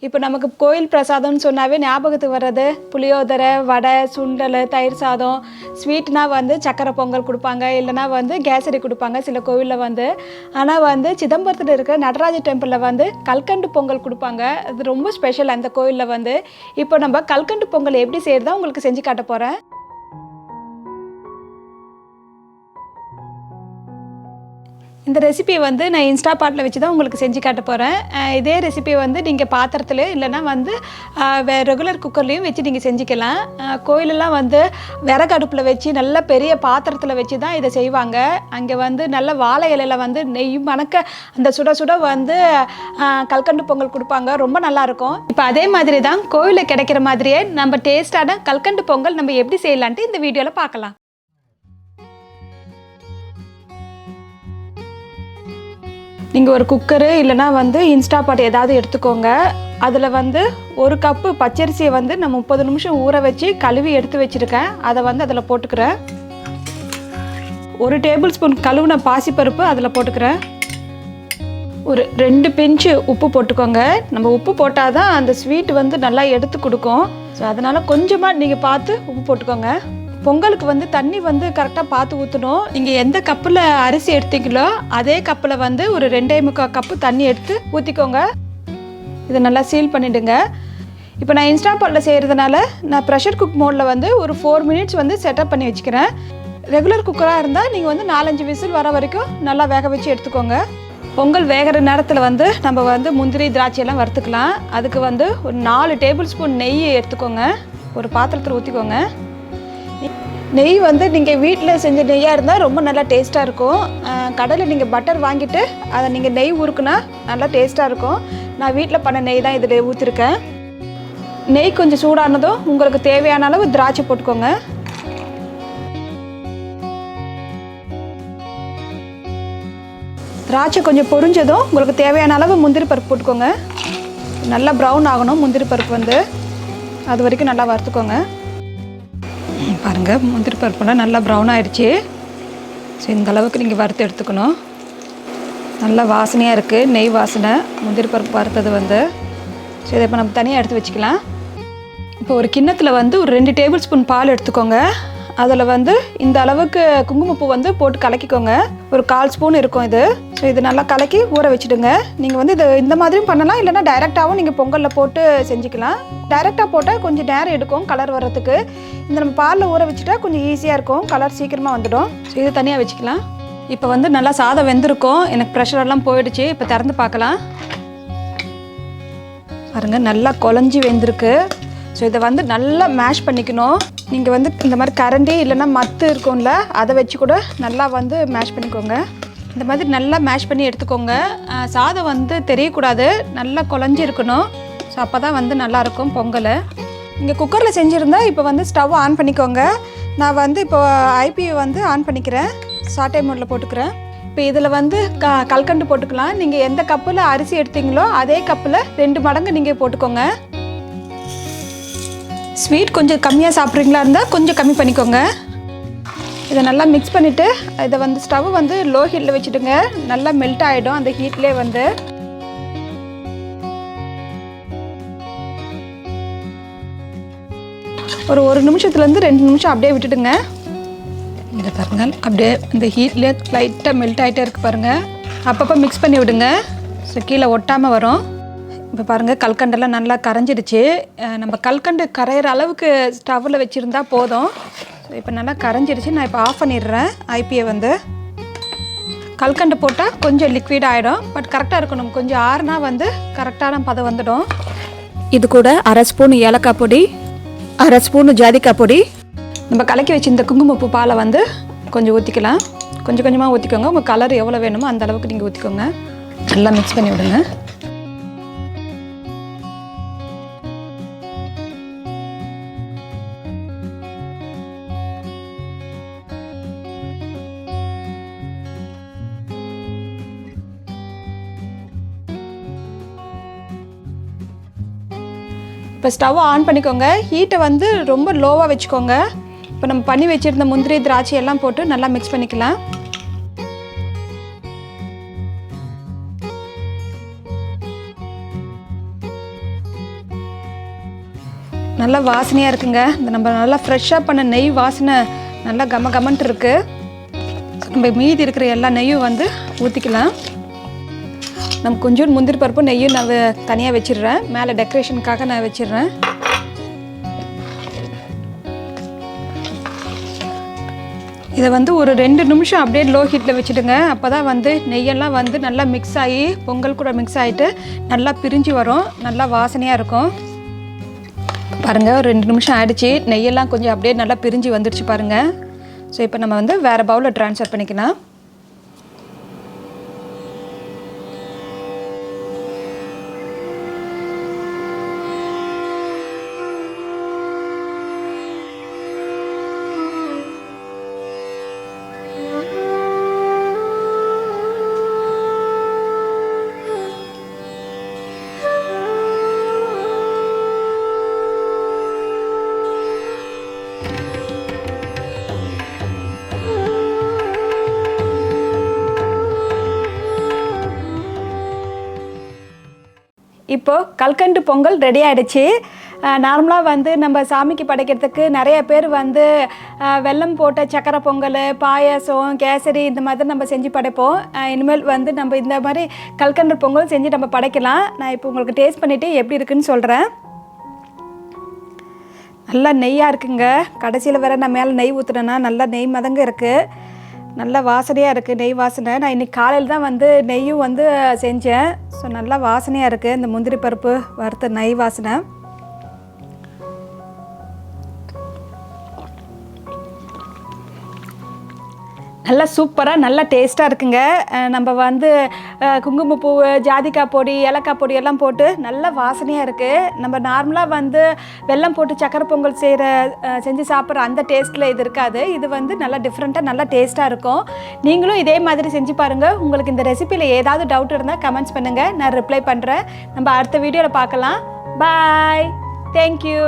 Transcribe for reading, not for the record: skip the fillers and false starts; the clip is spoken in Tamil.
இப்போ நமக்கு கோயில் பிரசாதம்னு சொன்னாவே ஞாபகத்துக்கு வர்றது புளியோதரை, வடை, சுண்டல், தயிர் சாதம், ஸ்வீட்னா வந்து சக்கரை பொங்கல் கொடுப்பாங்க, இல்லைனா வந்து கேசரி கொடுப்பாங்க சில கோவிலில் வந்து. ஆனால் வந்து சிதம்பரத்தில் இருக்கிற நடராஜர் டெம்பிளில் வந்து கல்கண்டு பொங்கல் கொடுப்பாங்க. அது ரொம்ப ஸ்பெஷல் அந்த கோவிலில் வந்து. இப்போ நம்ம கல்கண்டு பொங்கல் எப்படி செய்கிறதா உங்களுக்கு செஞ்சு காட்ட போகிறேன். இந்த ரெசிபி வந்து நான் இன்ஸ்டா பாட்டில் வச்சு தான் உங்களுக்கு செஞ்சு காட்ட போகிறேன். இதே ரெசிபி வந்து நீங்கள் பாத்திரத்தில் இல்லைனா வந்து ரெகுலர் குக்கர்லேயும் வச்சு நீங்கள் செஞ்சுக்கலாம். கோயிலெல்லாம் வந்து விறகு அடுப்பில் வச்சு நல்ல பெரிய பாத்திரத்தில் வச்சு தான் இதை செய்வாங்க. அங்கே வந்து நல்ல வாழை இலையில் வந்து நெய் மணக்க அந்த சுட சுட வந்து கல்கண்டு பொங்கல் கொடுப்பாங்க. ரொம்ப நல்லாயிருக்கும். இப்போ அதே மாதிரி தான் கோயிலில் கிடைக்கிற மாதிரியே நம்ம டேஸ்டான கல்கண்டு பொங்கல் நம்ம எப்படி செய்யலான்ட்டு இந்த வீடியோவில் பார்க்கலாம். நீங்கள் ஒரு குக்கரு இல்லைனா வந்து இன்ஸ்டா பாட் ஏதாவது எடுத்துக்கோங்க. அதில் வந்து ஒரு கப்பு பச்சரிசியை வந்து நான் 30 நிமிஷம் ஊற வச்சு கழுவி எடுத்து வச்சுருக்கேன். அதை வந்து அதில் போட்டுக்கிறேன். 1 டேபிள் ஸ்பூன் கழுவுன பாசிப்பருப்பு அதில் போட்டுக்கிறேன். ஒரு 2 பிஞ்சு உப்பு போட்டுக்கோங்க. நம்ம உப்பு போட்டால் தான் அந்த ஸ்வீட் வந்து நல்லா எடுத்து கொடுக்கும். ஸோ அதனால் கொஞ்சமாக நீங்கள் பார்த்து உப்பு போட்டுக்கோங்க. பொங்கலுக்கு வந்து தண்ணி வந்து கரெக்டாக பார்த்து ஊற்றணும். நீங்கள் எந்த கப்பில் அரிசி எடுத்தீங்களோ அதே கப்பில் வந்து ஒரு 2.25 கப்பு தண்ணி எடுத்து ஊற்றிக்கோங்க. இதை நல்லா சீல் பண்ணிவிடுங்க. இப்போ நான் இன்ஸ்டா பாட்டில் செய்கிறதுனால நான் ப்ரெஷர் குக் மோடில் வந்து ஒரு 4 மினிட்ஸ் வந்து செட்டப் பண்ணி வச்சுக்கிறேன். ரெகுலர் குக்கராக இருந்தால் நீங்கள் வந்து 4-5 விசில் வர வரைக்கும் நல்லா வேக வச்சு எடுத்துக்கோங்க. பொங்கல் வேகிற நேரத்தில் வந்து நம்ம வந்து முந்திரி திராட்சையெல்லாம் வறுத்துக்கலாம். அதுக்கு வந்து ஒரு 4 டேபிள் ஸ்பூன் நெய் எடுத்துக்கோங்க. ஒரு பாத்திரத்தில் ஊற்றிக்கோங்க. நெய் வந்து நீங்கள் வீட்டில் செஞ்ச நெய்யாக இருந்தால் ரொம்ப நல்லா டேஸ்ட்டாக இருக்கும். கடையில் நீங்கள் பட்டர் வாங்கிட்டு அதை நீங்கள் நெய் ஊறுக்குனா நல்லா டேஸ்ட்டாக இருக்கும். நான் வீட்டில் பண்ண நெய் தான் இதில் ஊற்றிருக்கேன். நெய் கொஞ்சம் சூடானதும் உங்களுக்கு தேவையான அளவு திராட்சை போட்டுக்கோங்க. திராட்சை கொஞ்சம் பொரிஞ்சதும் உங்களுக்கு தேவையான அளவு முந்திரி பருப்பு போட்டுக்கோங்க. நல்லா ப்ரௌன் ஆகணும் முந்திரி பருப்பு வந்து. அது வரைக்கும் நல்லா வறுத்துக்கோங்க. பாருங்கள் முந்திரி பருப்புலாம் நல்லா ப்ரௌன் ஆகிடுச்சு. ஸோ இந்த அளவுக்கு நீங்கள் வறுத்து எடுத்துக்கணும். நல்லா வாசனையாக இருக்குது, நெய் வாசனை முந்திரி பருப்பு வறுத்தது வந்து. ஸோ இதை இப்போ நம்ம தனியாக எடுத்து வச்சுக்கலாம். இப்போ ஒரு கிண்ணத்தில் வந்து ஒரு 2 டேபிள் ஸ்பூன் பால் எடுத்துக்கோங்க. அதில் வந்து இந்த அளவுக்கு குங்குமப்பூ வந்து போட்டு கலக்கிக்கோங்க. ஒரு 1/4 ஸ்பூன் இருக்கும் இது. ஸோ இது நல்லா கலக்கி ஊற வச்சுடுங்க. நீங்கள் வந்து இது இந்த மாதிரியும் பண்ணலாம், இல்லைனா டைரெக்டாகவும் நீங்கள் பொங்கலில் போட்டு செஞ்சுக்கலாம். டைரெக்டாக போட்டால் கொஞ்சம் நேரம் எடுக்கும் கலர் வர்றதுக்கு. இந்த நம்ம பாலில் ஊற வச்சுட்டா கொஞ்சம் ஈஸியாக இருக்கும், கலர் சீக்கிரமாக வந்துடும். ஸோ இது தனியாக வச்சுக்கலாம். இப்போ வந்து நல்லா சாதம் வெந்திருக்கும். எனக்கு ப்ரெஷரெல்லாம் போயிடுச்சு. இப்போ திறந்து பார்க்கலாம். பாருங்கள் நல்லா குழஞ்சி வெந்திருக்கு. ஸோ இதை வந்து நல்லா மேஷ் பண்ணிக்கணும். நீங்கள் வந்து இந்த மாதிரி கரண்டி இல்லைன்னா மத்து இருக்கும்ல அதை வச்சு கூட நல்லா வந்து மேஷ் பண்ணிக்கோங்க. இந்த மாதிரி நல்லா மேஷ் பண்ணி எடுத்துக்கோங்க. சாதம் வந்து தெரியக்கூடாது, நல்லா குழஞ்சி இருக்கணும். ஸோ அப்போ தான் வந்து நல்லாயிருக்கும் பொங்கல். நீங்கள் குக்கரில் செஞ்சுருந்தா இப்போ வந்து ஸ்டவ் ஆன் பண்ணிக்கோங்க. நான் வந்து இப்போ ஐபி வந்து ஆன் பண்ணிக்கிறேன். சாட்டை மோடில் போட்டுக்கிறேன். இப்போ இதில் வந்து கல்கண்டு போட்டுக்கலாம். நீங்கள் எந்த கப்பில் அரிசி எடுத்தீங்களோ அதே கப்பில் 2 மடங்கு நீங்கள் போட்டுக்கோங்க. ஸ்வீட் கொஞ்சம் கம்மியாக சாப்பிட்றீங்களா இருந்தால் கொஞ்சம் கம்மி பண்ணிக்கோங்க. இதை நல்லா மிக்ஸ் பண்ணிவிட்டு இதை வந்து ஸ்டவ் வந்து லோ ஹீட்டில் வச்சுடுங்க. நல்லா மெல்ட் ஆகிடும் அந்த ஹீட்லேயே வந்து. ஒரு 1 நிமிஷத்துலேருந்து 2 நிமிஷம் அப்படியே விட்டுடுங்க. இதை பாருங்கள் அப்படியே இந்த ஹீட்லேயே லைட்டாக மெல்ட் ஆகிட்டே இருக்குது பாருங்கள். அப்பப்போ மிக்ஸ் பண்ணி விடுங்க. ஸோ கீழே ஒட்டாமல் வரும். இப்போ பாருங்கள் கல்கண்டெல்லாம் நல்லா கரைஞ்சிடுச்சு. நம்ம கல்கண்டு கரையிற அளவுக்கு ஸ்டவ்வில் வச்சுருந்தா போதும். இப்போ நல்லா கரைஞ்சிடுச்சு. நான் இப்போ ஆஃப் பண்ணிடுறேன் ஐபியை வந்து. கல்கண்டு போட்டால் கொஞ்சம் லிக்விட் ஆகிடும், பட் கரெக்டாக இருக்கணும். கொஞ்சம் ஆறுனா வந்து கரெக்டான பதம் வந்துடும். இது கூட 1/2 ஸ்பூன் ஏலக்காய் பொடி, 1/2 ஸ்பூன் ஜாதிக்காய் பொடி, நம்ம கலக்கி வச்சு இந்த குங்குமப்பூ பாலை வந்து கொஞ்சம் ஊற்றிக்கலாம். கொஞ்சம் கொஞ்சமாக ஊற்றிக்கோங்க. உங்கள் கலர் எவ்வளோ வேணுமோ அந்த அளவுக்கு நீங்கள் ஊற்றிக்கோங்க. நல்லா மிக்ஸ் பண்ணி விடுங்க. இப்போ ஸ்டவ் ஆன் பண்ணிக்கோங்க. ஹீட்டை வந்து ரொம்ப லோவாக வச்சுக்கோங்க. இப்போ நம்ம பண்ணி வச்சுருந்த முந்திரி திராட்சை எல்லாம் போட்டு நல்லா மிக்ஸ் பண்ணிக்கலாம். நல்லா வாசனையாக இருக்குங்க. இந்த நம்ம நல்லா ஃப்ரெஷ்ஷாக பண்ண நெய் வாசனை நல்லா கமன்ட்டு இருக்குது. நம்ம மீதி இருக்கிற எல்லா நெய்யும் வந்து ஊற்றிக்கலாம். நம்ம கொஞ்சம் முந்திரி பருப்பு நெய்யும் நான் தனியாக வச்சிடுறேன். மேலே டெக்கரேஷனுக்காக நான் வச்சிடுறேன். இதை வந்து ஒரு 2 நிமிஷம் அப்படியே லோ ஹீட்டில் வச்சுடுங்க. அப்போ தான் வந்து நெய்யெல்லாம் வந்து நல்லா மிக்ஸ் ஆகி பொங்கல் கூட மிக்ஸ் ஆகிட்டு நல்லா பிரிஞ்சு வரும். நல்லா வாசனையாக இருக்கும். பாருங்கள், ஒரு 2 நிமிஷம் ஆகிடுச்சு. நெய்யெல்லாம் கொஞ்சம் அப்படியே நல்லா பிரிஞ்சு வந்துடுச்சு பாருங்கள். ஸோ இப்போ நம்ம வந்து வேறு பவுலில் ட்ரான்ஸ்ஃபர் பண்ணிக்கலாம். இப்போது கல்கண்டு பொங்கல் ரெடி ஆகிடுச்சு. நார்மலாக வந்து நம்ம சாமிக்கு படைக்கிறதுக்கு நிறைய பேர் வந்து வெல்லம் போட்ட சக்கரை பொங்கல், பாயாசம், கேசரி இந்த மாதிரி நம்ம செஞ்சு படைப்போம். இனிமேல் வந்து நம்ம இந்த மாதிரி கல்கண்டு பொங்கல் செஞ்சு நம்ம படைக்கலாம். நான் இப்போ உங்களுக்கு டேஸ்ட் பண்ணிவிட்டு எப்படி இருக்குன்னு சொல்கிறேன். நல்லா நெய்யாக இருக்குங்க. கடைசியில் வேறு நான் மேலே நெய் ஊற்றுனேன்னா நல்லா நெய் மதங்க இருக்குது. நல்லா வாசனையாக இருக்குது, நெய் வாசனை. நான் இன்றைக்கி காலையில் தான் வந்து நெய்யும் வந்து செஞ்சேன். ஸோ நல்லா வாசனையாக இருக்குது இந்த முந்திரி பருப்பு வறுத்த நெய் வாசனை. நல்லா சூப்பராக நல்லா டேஸ்ட்டாக இருக்குங்க. நம்ம வந்து குங்குமப்பூ, ஜாதிக்காய் பொடி, ஏலக்காய் பொடி எல்லாம் போட்டு நல்லா வாசனையாக இருக்குது. நம்ம நார்மலாக வந்து வெல்லம் போட்டு சக்கரை பொங்கல் செஞ்சு சாப்பிட்ற அந்த டேஸ்ட்டில் இது இருக்காது. இது வந்து நல்லா டிஃப்ரெண்ட்டாக நல்லா டேஸ்ட்டாக இருக்கும். நீங்களும் இதே மாதிரி செஞ்சு பாருங்கள். உங்களுக்கு இந்த ரெசிபியில் ஏதாவது டவுட் இருந்தால் கமெண்ட்ஸ் பண்ணுங்கள், நான் ரிப்ளை பண்ணுறேன். நம்ம அடுத்த வீடியோவில் பார்க்கலாம். பாய், தேங்க்யூ.